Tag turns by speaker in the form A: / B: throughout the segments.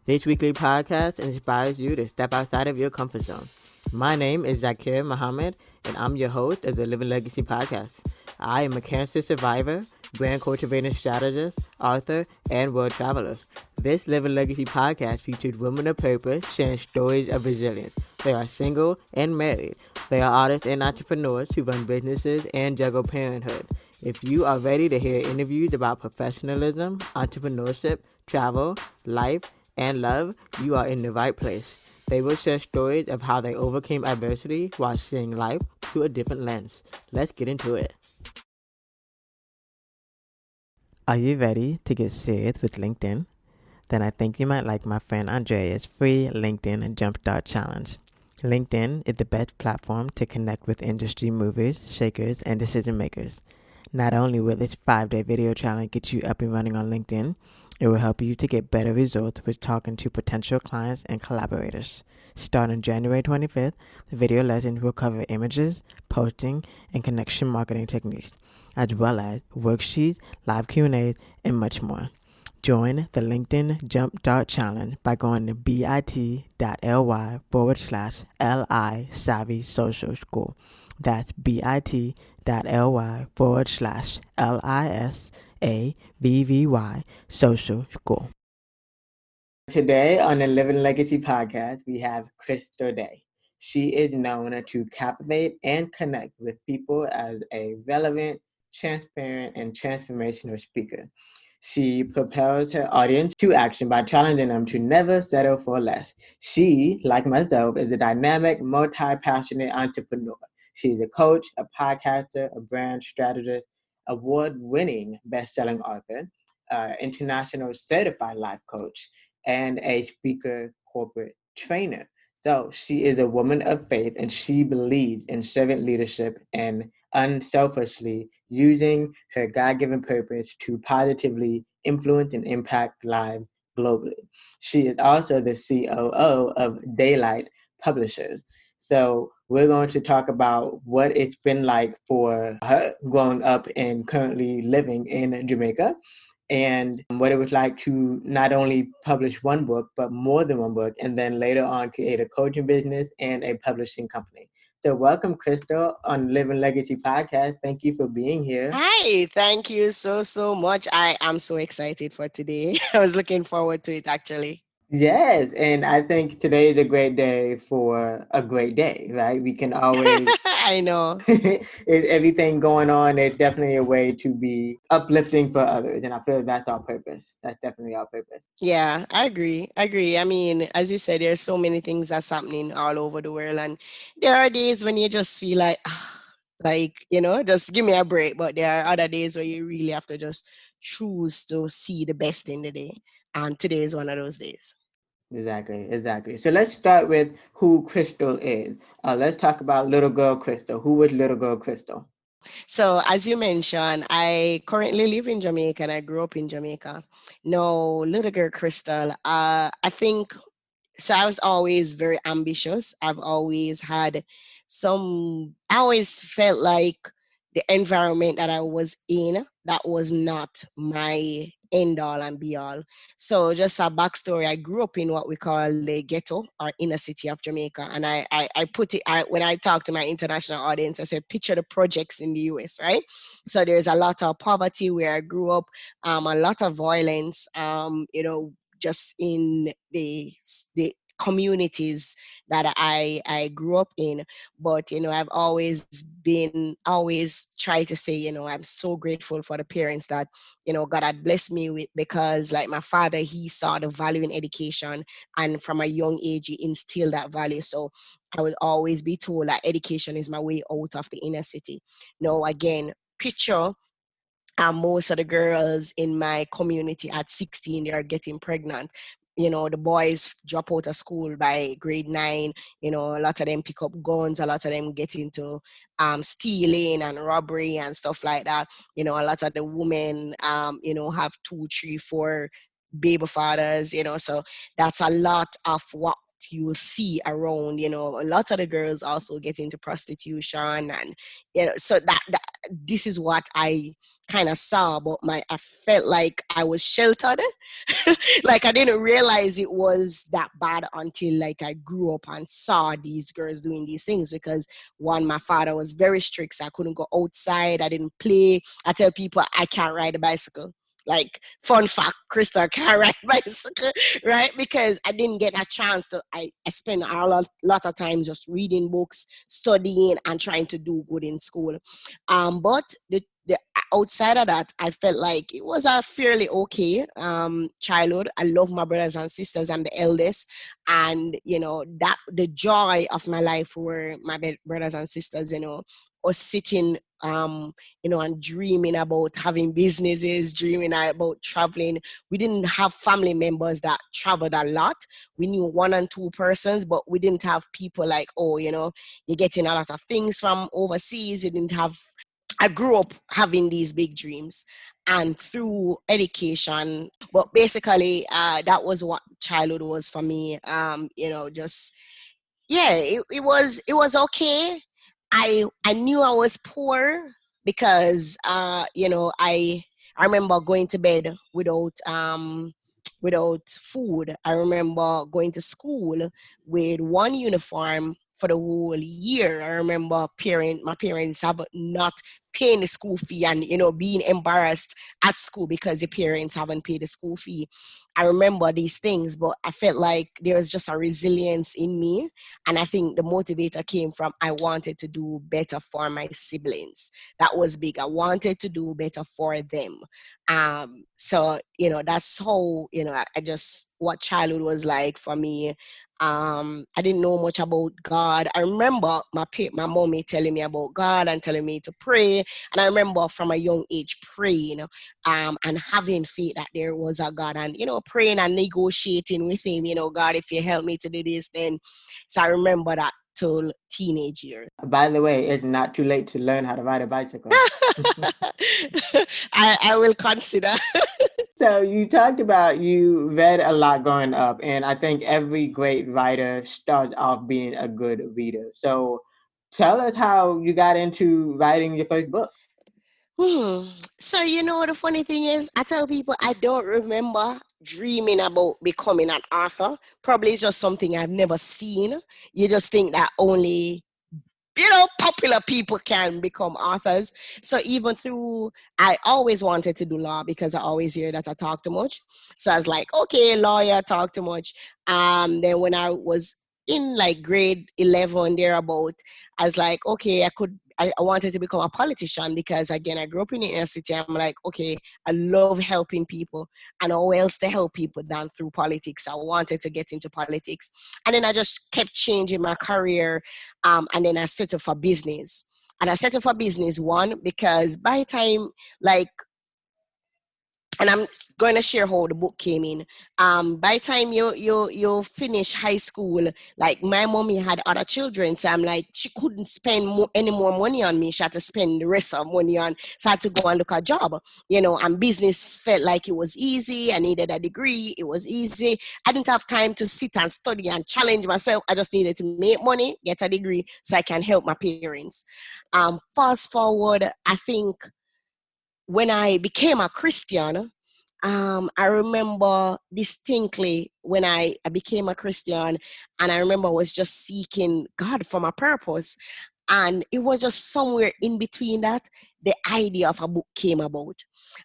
A: This weekly podcast inspires you to step outside of your comfort zone. My name is Zakir Muhammad, and I'm your host of the Living Legacy podcast. I am a cancer survivor, brand cultivating strategist, author, and world traveler. This Living Legacy podcast features women of purpose sharing stories of resilience. They are single and married. They are artists and entrepreneurs who run businesses and juggle parenthood. If you are ready to hear interviews about professionalism, entrepreneurship, travel, life, and love, you are in the right place. They will share stories of how they overcame adversity while seeing life through a different lens. Let's get into it. Are you ready to get serious with LinkedIn? Then I think you might like my friend Andrea's free LinkedIn Jumpstart Challenge. LinkedIn is the best platform to connect with industry movers, shakers, and decision makers. Not only will this 5-day video challenge get you up and running on LinkedIn, it will help you to get better results with talking to potential clients and collaborators. Starting January 25th, the video lessons will cover images, posting, and connection marketing techniques, as well as worksheets, live Q&As, and much more. Join the LinkedIn Jumpstart Challenge by going to bit.ly/LI Savvy Social School. That's bit.ly/LISAVVY Social School. Today on the Living Legacy podcast, we have Crystal Daye. She is known to captivate and connect with people as a relevant, transparent, and transformational speaker. She propels her audience to action by challenging them to never settle for less. She, like myself, is a dynamic, multi-passionate entrepreneur. She is a coach, a podcaster, a brand strategist, award-winning best-selling author, international certified life coach, and a speaker corporate trainer. So she is a woman of faith, and she believes in servant leadership and unselfishly using her God-given purpose to positively influence and impact lives globally. She is also the COO of DayeLight Publishers. So we're going to talk about what it's been like for her growing up and currently living in Jamaica, and what it was like to not only publish one book, but more than one book, and then later on create a coaching business and a publishing company. So welcome, Crystal, on Living Legacy Podcast. Thank you for being here.
B: Hi, thank you so much. I am so excited for today. I was looking forward to it actually.
A: Yes, and I think today is a great day for a great day, right? We can always
B: I know.
A: everything going on. There's definitely a way to be uplifting for others, and I feel that's our purpose. That's definitely our purpose.
B: Yeah, I agree. I agree. I mean, as you said, there's so many things that's happening all over the world, and there are days when you just feel like, just give me a break. But there are other days where you really have to just choose to see the best in the day, and today is one of those days.
A: Exactly. So let's start with who Crystal is. Let's talk about little girl Crystal. Who was little girl Crystal?
B: So, as you mentioned, I currently live in Jamaica and I grew up in Jamaica. No, little girl Crystal, I think so. I was always very ambitious. I always felt like the environment that I was in, that was not my end all and be all. So just a backstory, I grew up in what we call the ghetto or inner city of Jamaica. And I put it, when I talk to my international audience, I said, picture the projects in the US, right? So there's a lot of poverty where I grew up, a lot of violence, just in the communities that I grew up in. But I've always tried to say, I'm so grateful for the parents that God had blessed me with, because like my father, he saw the value in education, and from a young age he instilled that value. So I will always be told that education is my way out of the inner city. Again, picture most of the girls in my community at 16, they are getting pregnant. The boys drop out of school by grade 9. A lot of them pick up guns. A lot of them get into stealing and robbery and stuff like that. A lot of the women, have 2, 3, 4 baby fathers. So that's a lot of what you will see around, you know, a lot of the girls also get into prostitution, and, you know, so that this is what I kind of saw, but I felt like I was sheltered. Like I didn't realize it was that bad until like I grew up and saw these girls doing these things, because one, my father was very strict, so I couldn't go outside, I didn't play. I tell people I can't ride a bicycle. Like, fun fact, Krista can't ride bicycle, right? Because I didn't get a chance to, I spent lot of time just reading books, studying, and trying to do good in school. But the outside of that, I felt like it was a fairly okay childhood. I love my brothers and sisters. I'm the eldest, and you know that the joy of my life were my brothers and sisters. You know, us sitting, you know, and dreaming about having businesses, dreaming about traveling. We didn't have family members that traveled a lot. We knew one and two persons, but we didn't have people like, oh, you know, you're getting a lot of things from overseas. You didn't have. I grew up having these big dreams, and through education, but basically that was what childhood was for me. You know, just, yeah, it was okay. I knew I was poor because you know, I remember going to bed without food. I remember going to school with one uniform for the whole year. I remember my parents have not paying the school fee, and you know, being embarrassed at school because the parents haven't paid the school fee. I remember these things, but I felt like there was just a resilience in me, and I think the motivator came from I wanted to do better for my siblings. That was big. I wanted to do better for them. So, you know, that's how, you know, I just, what childhood was like for me. I didn't know much about God. I remember my mommy telling me about God and telling me to pray. And I remember from a young age praying, and having faith that there was a God, and, you know, praying and negotiating with him, you know, God, if you help me to do this, then. So I remember that till teenage years.
A: By the way, it's not too late to learn how to ride a bicycle.
B: I will consider.
A: So you talked about you read a lot growing up, and I think every great writer starts off being a good reader. So tell us how you got into writing your first book.
B: So, you know, the funny thing is, I tell people I don't remember dreaming about becoming an author. Probably it's just something I've never seen. You just think that only, you know, popular people can become authors. So even through, I always wanted to do law because I always hear that I talk too much. So I was like, okay, lawyer, talk too much. Then when I was in like grade 11 thereabout, I was like, okay, I wanted to become a politician because, again, I grew up in the inner city. I'm like, okay, I love helping people, and how else to help people than through politics. I wanted to get into politics, and then I just kept changing my career, and then I settled for business. And I settled for business, one, because by the time, like, and I'm going to share how the book came in. By the time you finish high school, like my mommy had other children, so I'm like, she couldn't spend any more money on me. She had to spend the rest of money on, so I had to go and look a job, you know. And business felt like it was easy. I needed a degree. It was easy. I didn't have time to sit and study and challenge myself. I just needed to make money, get a degree, so I can help my parents. Fast forward, I think when I became a Christian, I remember distinctly when I became a Christian, and I remember I was just seeking God for my purpose. And it was just somewhere in between that the idea of a book came about.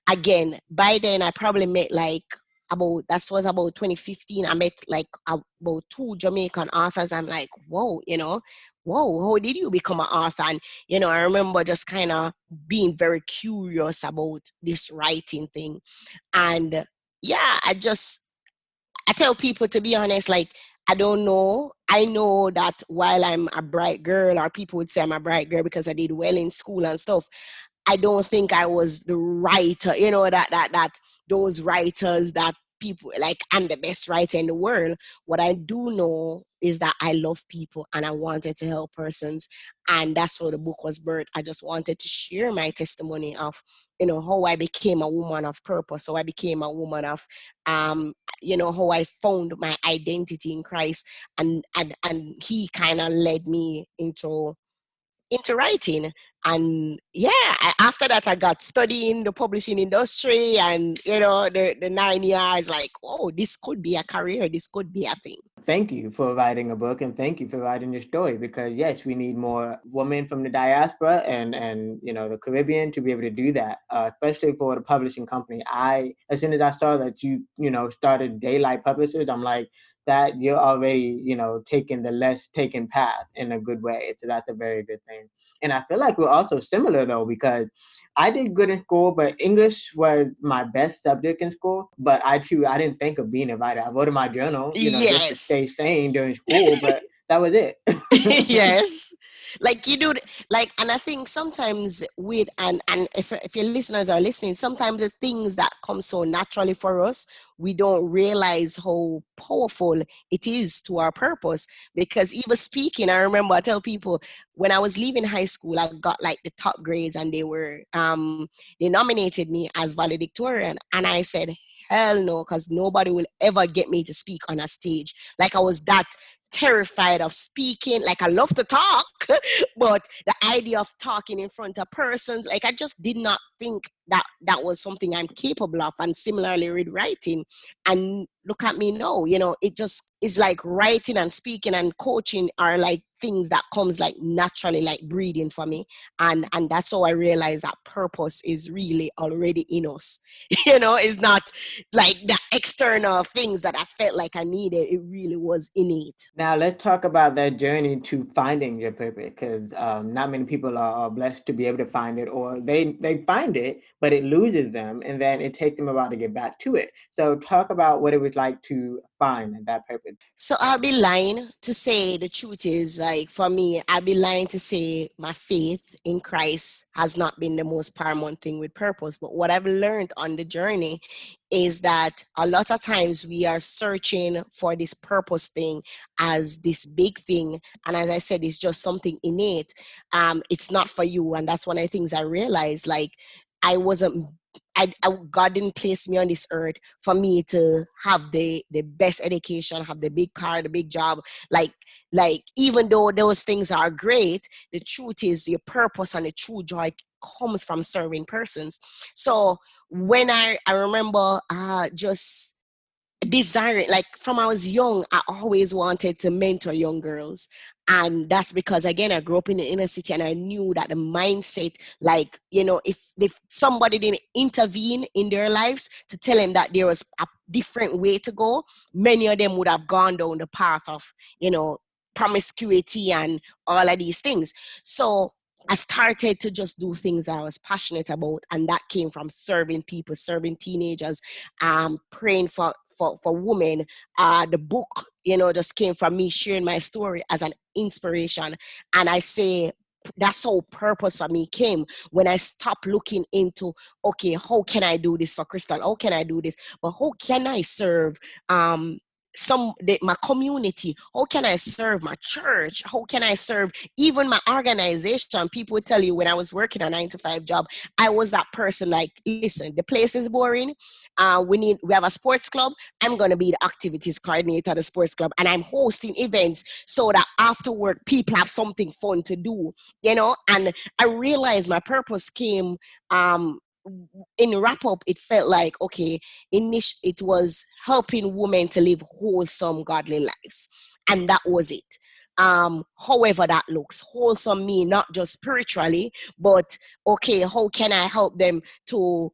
B: Again, by then I probably met like that was about 2015. I met like about two Jamaican authors. I'm like, whoa, you know, whoa, how did you become an author? And, you know, I remember just kind of being very curious about this writing thing. And yeah, I tell people, to be honest, like, I don't know. I know that while I'm a bright girl, or people would say I'm a bright girl because I did well in school and stuff, I don't think I was the writer, you know, that those writers that people, like I'm the best writer in the world. What I do know is that I love people and I wanted to help persons. And that's how the book was birthed. I just wanted to share my testimony of, how I became a woman of purpose. So I became a woman of, how I found my identity in Christ. And he kind of led me into writing. And after that I got studying the publishing industry, and the 9 years, like, oh, this could be a career, this could be a thing.
A: Thank you for writing a book, and thank you for writing your story, because yes, we need more women from the diaspora and the Caribbean to be able to do that, especially for the publishing company. As soon as I saw that you started DayeLight Publishers, I'm like, that you're already taking the less taken path in a good way. So that's a very good thing. And I feel like we're also similar though, because I did good in school, but English was my best subject in school. But I didn't think of being a writer. I wrote in my journal, just to stay sane during school, but that was it.
B: Yes. Like you do, like, and I think sometimes and if your listeners are listening, sometimes the things that come so naturally for us, we don't realize how powerful it is to our purpose. Because even speaking, I remember I tell people, when I was leaving high school, I got like the top grades, and they nominated me as valedictorian, and I said, hell no, because nobody will ever get me to speak on a stage. Like, I was that terrified of speaking. Like, I love to talk, but the idea of talking in front of persons, like, I just did not think that was something I'm capable of. And similarly with writing, and look at me now, it just is like writing and speaking and coaching are like things that comes like naturally, like breathing for me. And that's how I realized that purpose is really already in us. It's not like the external things that I felt like I needed. It really was innate.
A: Now let's talk about that journey to finding your purpose, because not many people are blessed to be able to find it, or they find it, but it loses them, and then it takes them a while to get back to it. So talk about what it was like to find that purpose.
B: So I'll be lying to say the truth is, like, for me, I'll be lying to say my faith in Christ has not been the most paramount thing with purpose. But what I've learned on the journey is that a lot of times we are searching for this purpose thing as this big thing. And as I said, it's just something innate. It's not for you. And that's one of the things I realized. Like, God didn't place me on this earth for me to have the best education, have the big car, the big job. Like even though those things are great, the truth is the purpose and the true joy comes from serving persons. So when I remember just desiring, like, from I was young, I always wanted to mentor young girls. And that's because, again, I grew up in the inner city, and I knew that the mindset, like, if somebody didn't intervene in their lives to tell them that there was a different way to go, many of them would have gone down the path of, promiscuity and all of these things. So I started to just do things I was passionate about, and that came from serving people, serving teenagers, praying for women. The book, just came from me sharing my story as an inspiration. And I say that's how purpose for me came when I stopped looking into, okay, how can I do this for Crystal? How can I do this? But how can I serve my community? How can I serve my church? How can I serve even my organization? People would tell you, when I was working a 9-to-5 job, I was that person, like, listen, the place is boring. We have a sports club. I'm going to be the activities coordinator at the sports club, and I'm hosting events so that after work people have something fun to do, and I realized my purpose came in wrap up. It felt like, okay, it was helping women to live wholesome, godly lives. And that was it. However that looks. Wholesome mean not just spiritually, but, okay, how can I help them to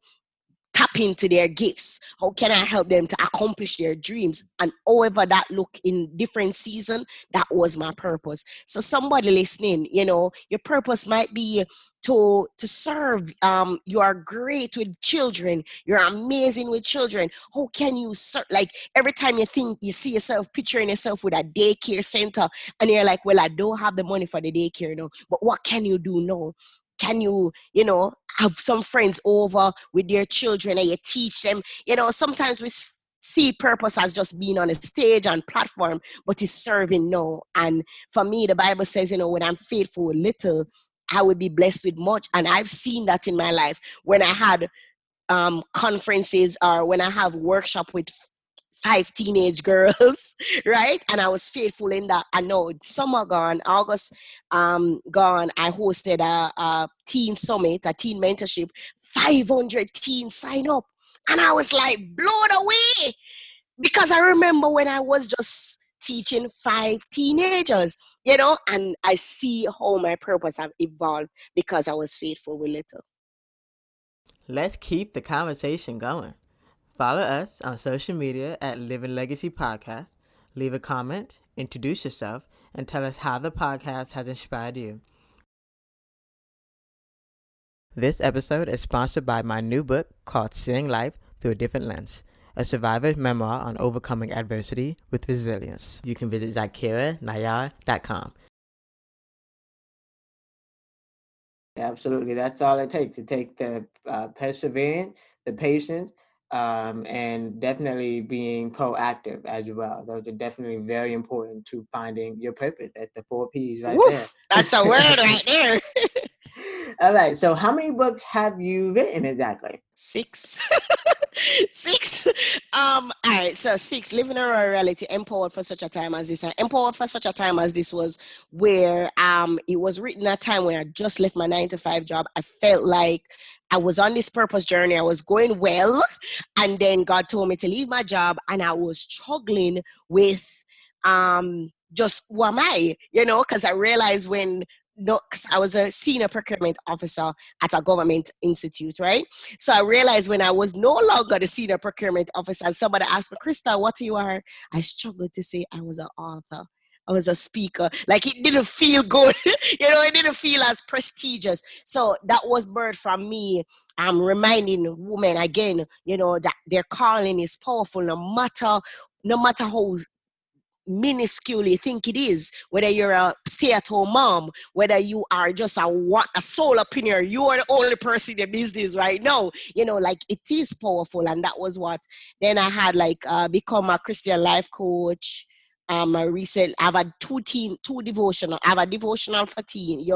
B: tap into their gifts? How can I help them to accomplish their dreams? And however that look in different season, that was my purpose. So somebody listening, your purpose might be to serve. You are great with children. You're amazing with children. How can you serve? Like, every time you see yourself picturing yourself with a daycare center, and you're like, well, I don't have the money for the daycare now, but what can you do now? Can you, have some friends over with their children, and you teach them? Sometimes see purpose as just being on a stage and platform, but is serving now. And for me, the Bible says, when I'm faithful with little, I would be blessed with much. And I've seen that in my life when I had conferences or when I have workshop with 5 teenage girls, right? And I was faithful in that. I know summer gone, August gone, I hosted a teen summit, a teen mentorship, 500 teens sign up. And I was like blown away because I remember when I was just teaching 5 teenagers, and I see how my purpose have evolved because I was faithful with little.
A: Let's keep the conversation going. Follow us on social media at Living Legacy Podcast. Leave a comment, introduce yourself, and tell us how the podcast has inspired you. This episode is sponsored by my new book called Seeing Life Through a Different Lens, a survivor's memoir on overcoming adversity with resilience. You can visit zakiranayar.com. Absolutely. That's all it takes, to take the perseverance, the patience, and definitely being proactive as well. Those are definitely very important to finding your purpose. That's the 4 P's right there.
B: That's a word right there.
A: All right. So how many books have you written exactly?
B: 6. 6. All right. So 6, Living a Raw Reality, Empowered for Such a Time as This. And Empowered for Such a Time as This was where it was written at a time when I just left my 9-to-5 job. I felt like I was on this purpose journey. I was going well. And then God told me to leave my job. And I was struggling with just who am I? Because I realized because I was a senior procurement officer at a government institute, right? So I realized when I was no longer the senior procurement officer, somebody asked me, Krista, what you are? I struggled to say I was an author. I was a speaker. Like, it didn't feel good. It didn't feel as prestigious. So that was birthed from me. I'm reminding women again, that their calling is powerful no matter how minuscule you think it is, whether you're a stay-at-home mom, whether you are just a solopreneur, you are the only person in the business right now, like, it is powerful. And that was what then I had become a Christian life coach. I have a devotional. I have a devotional for teen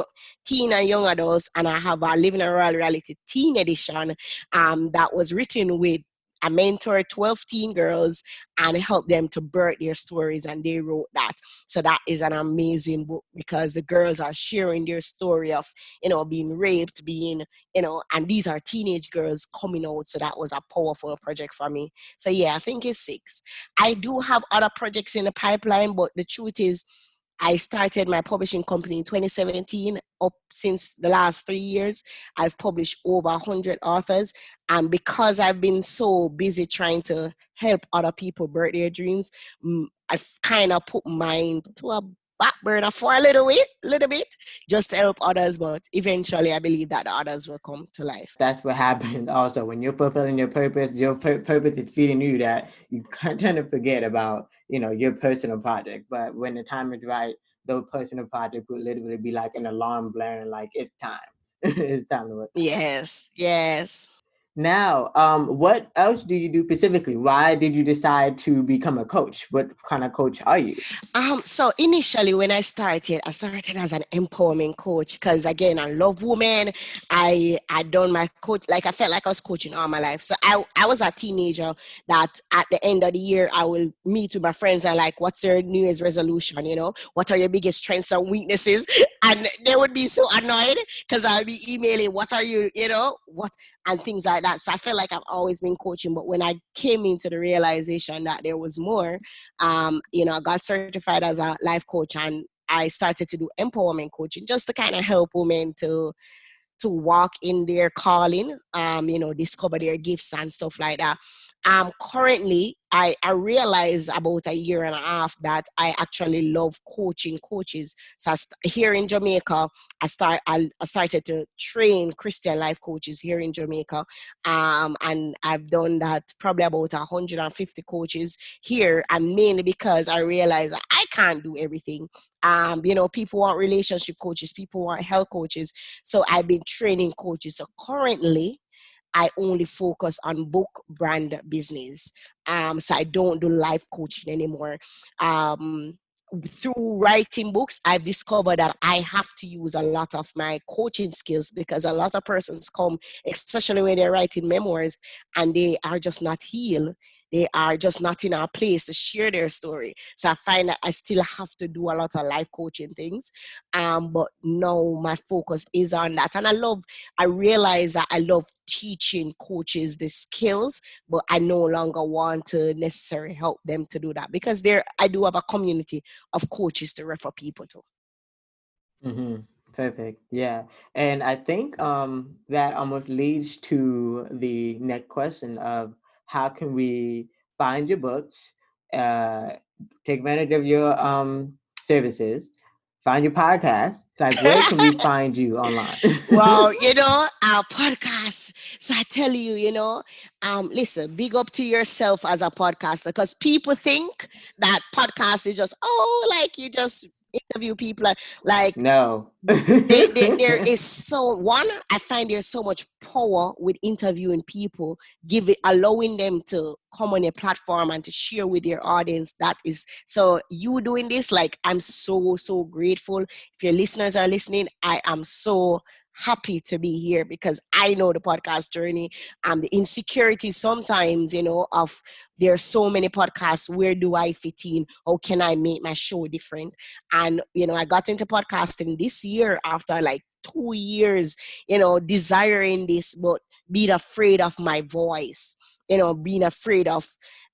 B: and young adults, and I have a Living a Raw Reality teen edition that was written with I mentored 12 teen girls and helped them to birth their stories, and they wrote that. So that is an amazing book because the girls are sharing their story of, being raped, and these are teenage girls coming out. So that was a powerful project for me. So yeah, I think it's 6. I do have other projects in the pipeline, but the truth is, I started my publishing company in 2017. Up since the last 3 years, I've published over 100 authors. And because I've been so busy trying to help other people birth their dreams, I've kind of put mine to a back burner for a little bit, just to help others. But eventually, I believe that the others will come to life.
A: That's what happens also. When you're fulfilling your purpose is feeding you, that you tend to forget about, your personal project. But when the time is right, those personal projects will literally be like an alarm blaring, like, it's time. It's time to work.
B: Yes.
A: Now, what else do you do specifically? Why did you decide to become a coach? What kind of coach are you?
B: So initially when I started as an empowerment coach because, again, I love women. I done my coach, like I felt like I was coaching all my life. So I was a teenager that at the end of the year, I will meet with my friends and like, what's your New Year's resolution? What are your biggest strengths and weaknesses? And they would be so annoyed because I'll be emailing, what are you, what, and things like that. So I felt like I've always been coaching. But when I came into the realization that there was more, I got certified as a life coach, and I started to do empowerment coaching just to kind of help women to walk in their calling, discover their gifts and stuff like that. Currently, I realized about a year and a half that I actually love coaching coaches. So here in Jamaica, I started to train Christian life coaches here in Jamaica. And I've done that probably about 150 coaches here, and mainly because I realized I can't do everything. People want relationship coaches, people want health coaches. So I've been training coaches. So currently, I only focus on book brand business. So I don't do life coaching anymore. Through writing books, I've discovered that I have to use a lot of my coaching skills, because a lot of persons come, especially when they're writing memoirs, and they are just not healed. They are just not in a place to share their story. So I find that I still have to do a lot of life coaching things. But now my focus is on that. And I realize that I love teaching coaches the skills, but I no longer want to necessarily help them to do that, because I do have a community of coaches to refer people to.
A: Mm-hmm. Perfect. Yeah. And I think that almost leads to the next question of how can we find your books, uh, take advantage of your services, find your podcast. Like, where can we find you online?
B: Well, our podcast. So I tell you, listen, big up to yourself as a podcaster, because people think that podcast is just, like you just interview people. Like
A: No.
B: there is I find there's so much power with interviewing people, allowing them to come on a platform and to share with their audience. That is, so you doing this, like, I'm so grateful. If your listeners are listening, I am so happy to be here, because I know the podcast journey, the insecurities sometimes, of there are so many podcasts. Where do I fit in? How can I make my show different? And, I got into podcasting this year after like 2 years, desiring this, but being afraid of my voice, being afraid of,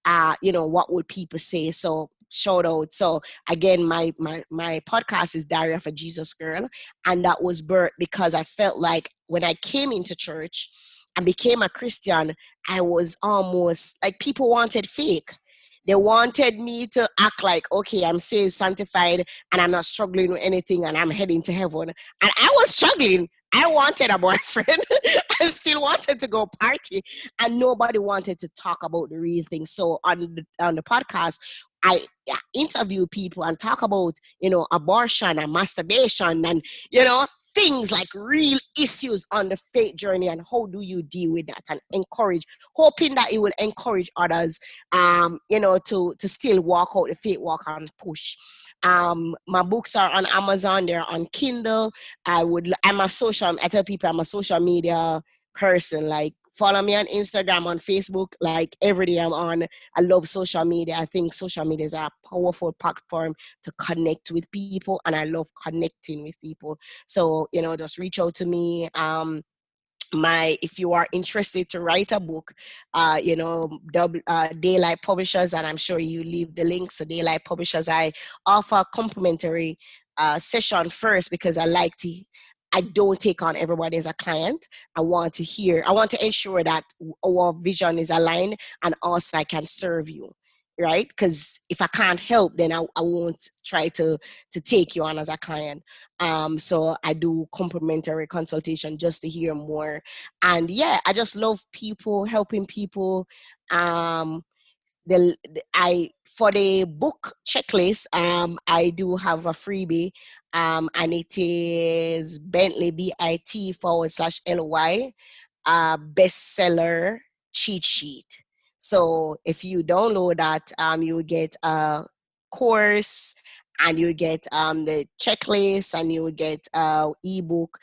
B: what would people say? So shout out. So again, my podcast is Diary of a Jesus Girl. And that was birthed because I felt like when I came into church and became a Christian, I was almost like, people wanted fake. They wanted me to act like, okay, I'm saved, sanctified, and I'm not struggling with anything, and I'm heading to heaven. And I was struggling. I wanted a boyfriend. I still wanted to go party, and nobody wanted to talk about the real thing. So on the podcast, I interview people and talk about, abortion and masturbation and, things like real issues on the faith journey, and how do you deal with that, and hoping that it will encourage others, to still walk out the faith walk and push. My books are on Amazon, they're on Kindle. I tell people I'm a social media person. Like, follow me on Instagram, on Facebook. Like, every day I'm on. I love social media. I think social media is a powerful platform to connect with people, and I love connecting with people. So, just reach out to me. If you are interested to write a book, DayeLight Publishers, and I'm sure you leave the link. So DayeLight Publishers, I offer a complimentary session first, because I don't take on everybody as a client. I want to ensure that our vision is aligned, and also I can serve you, right? Because if I can't help, then I won't try to take you on as a client. So I do complimentary consultation just to hear more. And yeah, I just love people, helping people. For the book checklist, I do have a freebie, and it is Bentley bit/ly bestseller cheat sheet. So if you download that, you will get a course, and you get the checklist, and you will get ebook,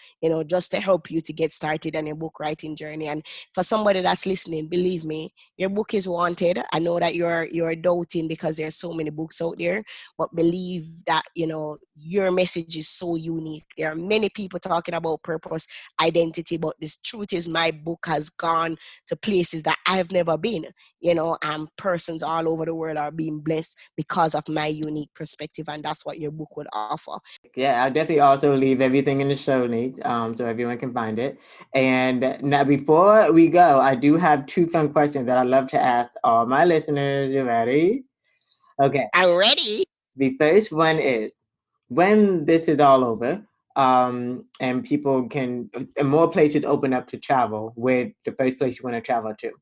B: just to help you to get started on your book writing journey. And for somebody that's listening, believe me, your book is wanted. I know that you're doubting because there's so many books out there, but believe that your message is so unique. There are many people talking about purpose, identity, but the truth is my book has gone to places that I've never been. And persons all over the world are being blessed because of my unique perspective, and that's what your book would offer.
A: Yeah, I'll definitely also leave everything in the show notes, so everyone can find it. And now, before we go, I do have two fun questions that I love to ask all my listeners. You ready? Okay.
B: I'm ready.
A: The first one is, when this is all over, and people and more places open up to travel, where the first place you want to travel to?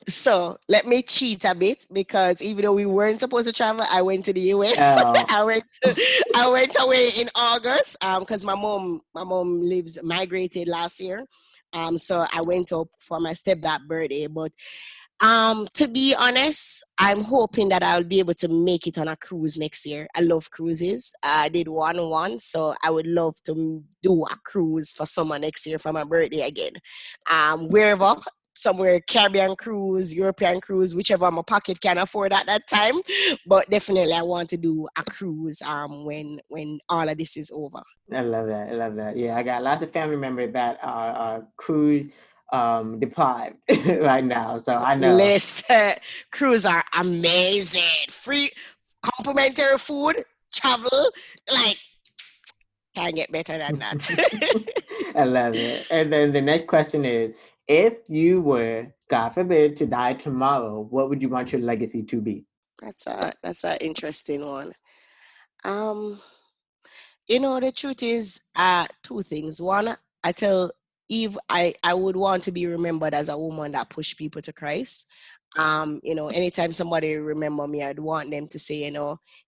B: So let me cheat a bit, because even though we weren't supposed to travel, I went to the US.
A: Oh.
B: I went away in August, because my mom migrated last year. So I went up for my stepdad birthday. But to be honest, I'm hoping that I'll be able to make it on a cruise next year. I love cruises. I did one once, so I would love to do a cruise for summer next year for my birthday again. Wherever, somewhere Caribbean cruise, European cruise, whichever my pocket can afford at that time. But definitely, I want to do a cruise when all of this is over.
A: I love that. I love that. Yeah, I got lots of family members that are cruise deprived right now, so I know.
B: Listen, cruise are amazing. Free complimentary food, travel, like can't get better than that.
A: I love it. And then the next question is, if you were, God forbid, to die tomorrow, what would you want your legacy to be?
B: That's a interesting one. Um, the truth is, two things. One, I tell Eve, I would want to be remembered as a woman that pushed people to Christ. Anytime somebody remember me, I'd want them to say,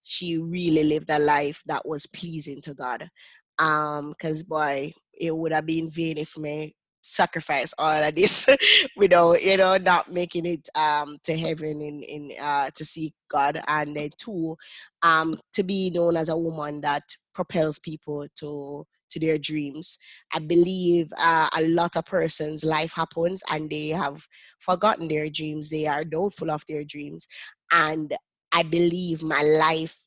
B: she really lived a life that was pleasing to God. Because boy, it would have been vain if me sacrifice all of this without, not making it to heaven in to see God. And then two, to be known as a woman that propels people to their dreams. I believe a lot of persons' life happens and they have forgotten their dreams. They are doubtful of their dreams. And I believe my life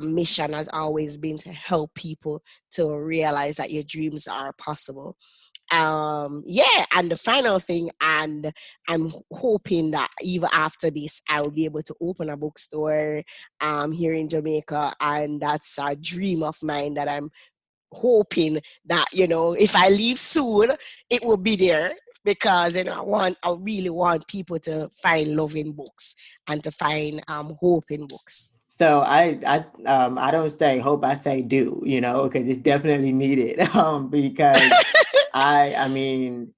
B: mission has always been to help people to realize that your dreams are possible. And the final thing, and I'm hoping that even after this I will be able to open a bookstore here in Jamaica, and that's a dream of mine that I'm hoping that if I leave soon it will be there, because I really want people to find love in books and to find hope in books.
A: So I don't say hope, I say do, because it's definitely needed. Because I mean,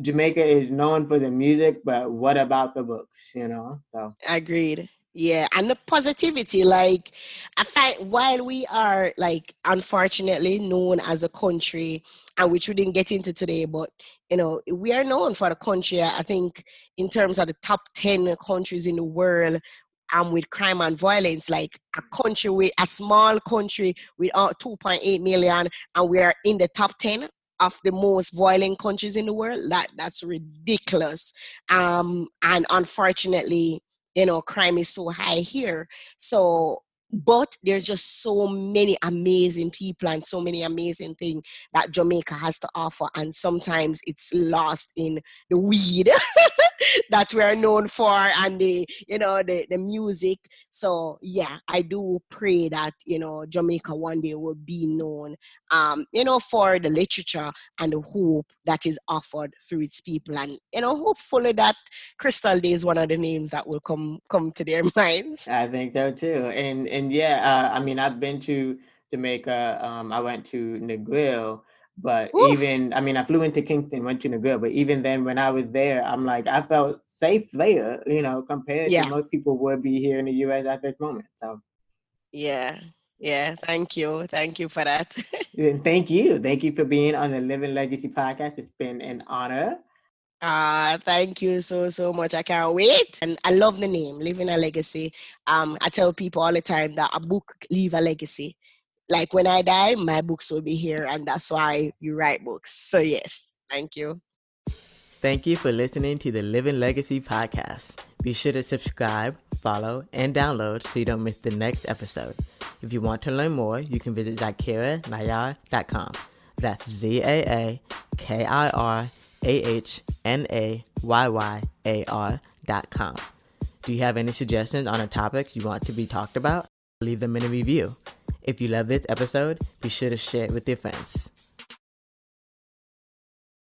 A: Jamaica is known for the music, but what about the books, So
B: Agreed. Yeah, and the positivity, like I find while we are like unfortunately known as a country, and which we didn't get into today, but we are known for the country. I think in terms of the top 10 countries in the world, with crime and violence, like a small country with 2.8 million, and we are in the top 10 of the most violent countries in the world. That's ridiculous. And unfortunately, crime is so high here. So, but there's just so many amazing people and so many amazing things that Jamaica has to offer. And sometimes it's lost in the weed that we are known for, and the music. So yeah, I do pray that Jamaica one day will be known for the literature and the hope that is offered through its people. And hopefully that Crystal Day is one of the names that will come to their minds.
A: I think so too. And yeah, I mean, I've been to Jamaica. I went to Negril, but I flew into Kingston, went to Negril, but even then when I was there, I'm like, I felt safe there, compared to most people would be here in the US at this moment. So
B: yeah. Thank you for that.
A: and thank you for being on the Living Legacy podcast. It's been an honor.
B: Thank you so much. I can't wait. And I love the name, Living a Legacy. I tell people all the time that a book leave a legacy. Like when I die, my books will be here, and that's why you write books. So yes, thank you.
A: Thank you for listening to the Living Legacy podcast. Be sure to subscribe, follow, and download so you don't miss the next episode. If you want to learn more, you can visit ZakiraNayar.com. That's ZakiraNayar.com. Do you have any suggestions on a topic you want to be talked about? Leave them in a review. If you love this episode, be sure to share it with your friends.